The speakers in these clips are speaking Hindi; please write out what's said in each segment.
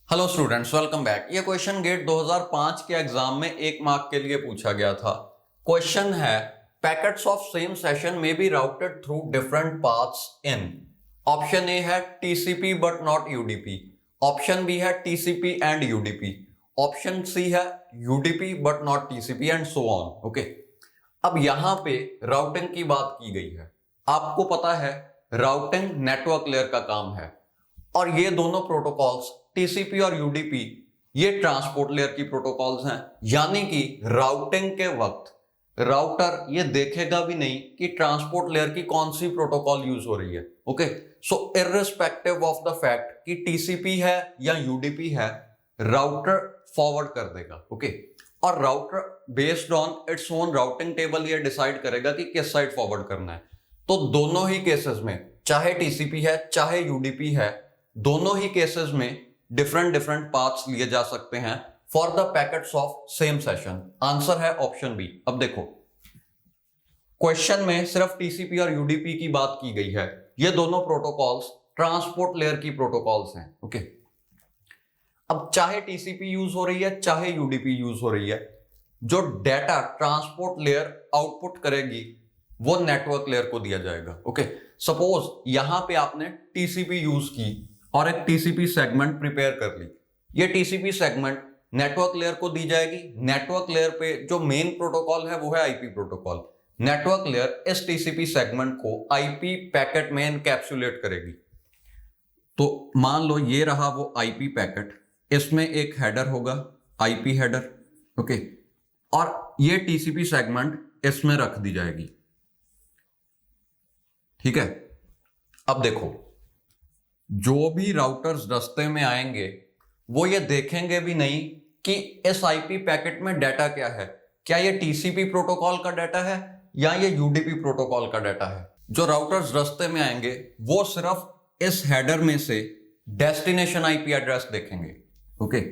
Hello students, welcome back. ये क्वेश्चन गेट 2005 के एग्जाम में 1 मार्क के लिए पूछा गया था। क्वेश्चन है पैकेट्स ऑफ सेम सेशन में be routed through different paths in. Option A है TCP but not UDP, option B है TCP and UDP, option C है UDP but not TCP and so on. Okay, अब यहां पे राउटिंग की बात की गई है। आपको पता है राउटिंग नेटवर्क लेयर का काम है और ये दोनों प्रोटोकॉल्स टीसीपी और यूडीपी ये ट्रांसपोर्ट लेयर की प्रोटोकॉल्स हैं। यानी कि राउटिंग के वक्त राउटर ये देखेगा भी नहीं कि ट्रांसपोर्ट लेयर की कौन सी प्रोटोकॉल यूज हो रही है। Okay, so irrespective of the fact कि टीसीपी है या यूडीपी है, राउटर फॉरवर्ड कर देगा। ओके, और router based on its own routing table ये डिसाइड करेगा कि किस साइड फॉरवर्ड करना है। तो दोनों ही केसेस में, चाहे टीसीपी है चाहे यूडीपी है, दोनों ही केसेस में डिफरेंट डिफरेंट पाथ्स लिए जा सकते हैं for the packets of same session. Answer है ऑप्शन बी। अब देखो, क्वेश्चन में सिर्फ टीसीपी और यूडीपी की बात की गई है। ये दोनों प्रोटोकॉल्स ट्रांसपोर्ट लेयर की प्रोटोकॉल्स हैं। ओके, अब चाहे टीसीपी यूज हो रही है चाहे यूडीपी यूज हो रही है, जो डाटा ट्रांसपोर्ट लेयर आउटपुट करेगी वो नेटवर्क लेयर को दिया जाएगा। ओके, सपोज यहां पे आपने टीसीपी यूज की और एक टीसीपी सेगमेंट प्रिपेयर कर ली। ये टीसीपी सेगमेंट नेटवर्क लेयर को दी जाएगी। नेटवर्क लेयर पे जो मेन प्रोटोकॉल है वो है आईपी प्रोटोकॉल। नेटवर्क लेयर इस टीसीपी सेगमेंट को आईपी पैकेट में एनकैप्सुलेट करेगी। तो मान लो ये रहा वो आईपी पैकेट, इसमें एक हेडर होगा आईपी हेडर। ओके, और ये टीसीपी सेगमेंट इसमें रख दी जाएगी। ठीक है, अब देखो, जो भी राउटर्स रास्ते में आएंगे वो ये देखेंगे भी नहीं कि इस आईपी पैकेट में डाटा क्या है, क्या ये टीसीपी प्रोटोकॉल का डाटा है या ये यूडीपी प्रोटोकॉल का डाटा है। जो राउटर्स रास्ते में आएंगे वो सिर्फ इस हेडर में से डेस्टिनेशन आईपी एड्रेस देखेंगे। ओके,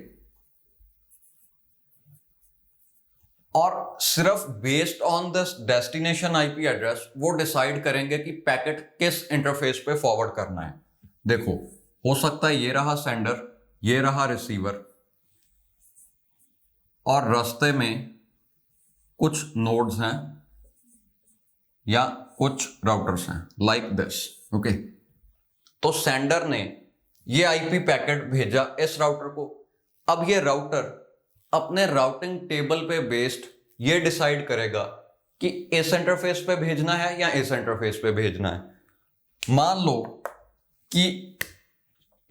और सिर्फ based on this destination IP address वो डिसाइड करेंगे कि पैकेट किस इंटरफेस पे फॉरवर्ड करना है। देखो, हो सकता है ये रहा सेंडर, ये रहा रिसीवर, और रास्ते में कुछ नोड्स हैं या कुछ राउटर्स हैं लाइक दिस। ओके, तो सेंडर ने ये आईपी पैकेट भेजा इस राउटर को। अब ये राउटर अपने राउटिंग टेबल पे बेस्ड ये डिसाइड करेगा कि इस इंटरफेस पे भेजना है या इस इंटरफेस पे भेजना है। मान लो कि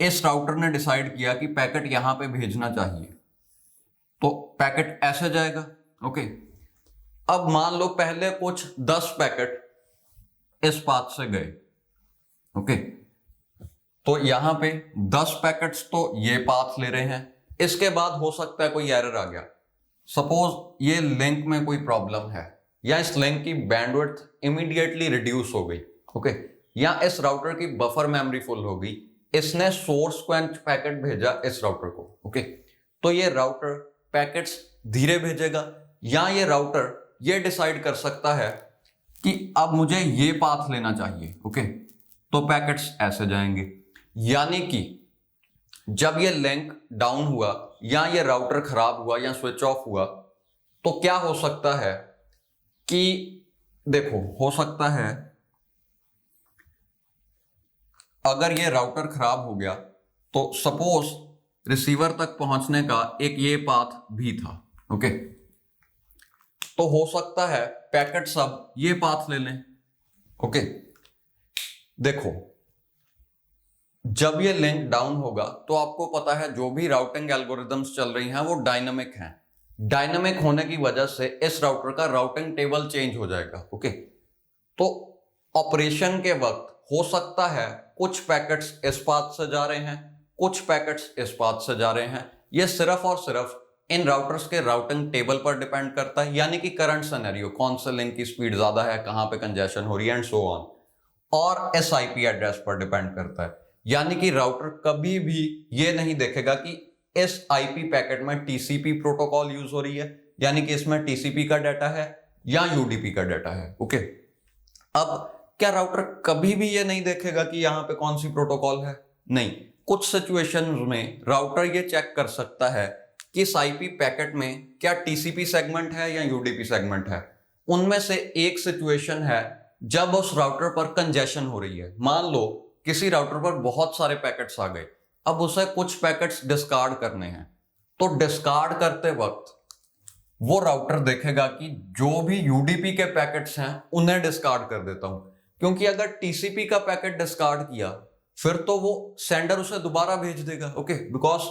इस राउटर ने डिसाइड किया कि पैकेट यहां पे भेजना चाहिए, तो पैकेट ऐसे जाएगा। ओके, अब मान लो पहले कुछ 10 पैकेट इस पाथ से गए। ओके, तो यहां पे 10 पैकेट्स तो ये पाथ ले रहे हैं। इसके बाद हो सकता है कोई एरर आ गया, सपोज ये लिंक में कोई प्रॉब्लम है या इस लिंक की बैंडविड्थ इमीडिएटली रिड्यूस हो गई। ओके, या इस राउटर की बफर मेमोरी फुल हो गई, इसने सोर्स क्वेंच पैकेट भेजा इस राउटर को। ओके, तो ये राउटर पैकेट्स धीरे भेजेगा, या ये राउटर ये डिसाइड कर सकता है कि अब मुझे ये पाथ लेना चाहिए। ओके, तो पैकेट्स ऐसे जाएंगे। यानी कि जब ये लिंक डाउन हुआ या ये राउटर खराब हुआ या स्विच ऑफ हुआ, तो क्या हो सकता है कि देखो, हो सकता है अगर ये राउटर खराब हो गया तो सपोज रिसीवर तक पहुंचने का एक ये पाथ भी था। ओके, तो हो सकता है पैकेट सब ये पाथ ले लें। ओके, देखो, जब ये लिंक डाउन होगा तो आपको पता है जो भी राउटिंग एल्गोरिदम्स चल रही हैं वो डायनामिक हैं। डायनामिक होने की वजह से इस राउटर का राउटिंग टेबल चेंज हो जाएगा। ओके, तो ऑपरेशन के वक्त हो सकता है कुछ पैकेट्स इस पाथ से जा रहे हैं, कुछ पैकेट्स इस पाथ से जा रहे हैं। ये सिर्फ और सिर्फ इन राउटर्स के राउटिंग टेबल पर डिपेंड करता है, यानी कि करंट सिनेरियो, कौन से लिंक की स्पीड ज्यादा है, कहां पे कंजेशन हो रही है एंड सो ऑन, और इस आईपी एड्रेस पर डिपेंड करता है। यानी कि राउटर कभी भी ये नहीं देखेगा कि इस आईपी पैकेट में टीसीपी प्रोटोकॉल यूज हो रही है, यानी कि इसमें टीसीपी का डाटा है या यूडीपी का डाटा है। ओके, अब क्या राउटर कभी भी ये नहीं देखेगा कि यहां पे कौन सी प्रोटोकॉल है? नहीं, कुछ सिचुएशंस में राउटर ये चेक कर सकता है कि इस आईपी पैकेट में क्या टीसीपी सेगमेंट है या यूडीपी सेगमेंट है। उनमें से एक सिचुएशन है जब उस राउटर पर कंजेशन हो रही है। मान लो किसी राउटर पर बहुत सारे पैकेट्स आ गए, अब उसे कुछ पैकेट्स डिस्कार्ड करने हैं, तो डिस्कार्ड करते वक्त वो राउटर देखेगा कि जो भी यूडीपी के पैकेट्स हैं उन्हें डिस्कार्ड कर देता हूं, क्योंकि अगर टीसीपी का पैकेट डिस्कार्ड किया फिर तो वो सेंडर उसे दोबारा भेज देगा। ओके, बिकॉज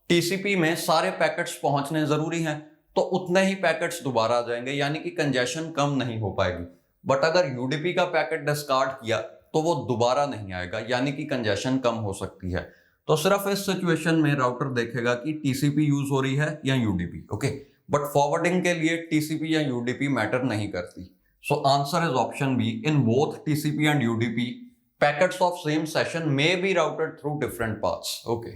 टीसीपी में सारे पैकेट्स पहुंचने जरूरी हैं, तो उतने ही पैकेट्स दोबारा आ जाएंगे, यानी कि कंजेशन कम नहीं हो पाएगी। बट अगर यूडीपी का पैकेट डिस्कार्ड किया तो वो दोबारा नहीं आएगा, यानी कि कंजेशन कम हो सकती है। तो सिर्फ इस सिचुएशन में राउटर देखेगा कि टीसीपी यूज हो रही है या यूडीपी। ओके, बट फॉरवर्डिंग के लिए टीसीपी या यूडीपी मैटर नहीं करती। So answer is option B, in both TCP and UDP packets of same session may be routed through different paths. Okay.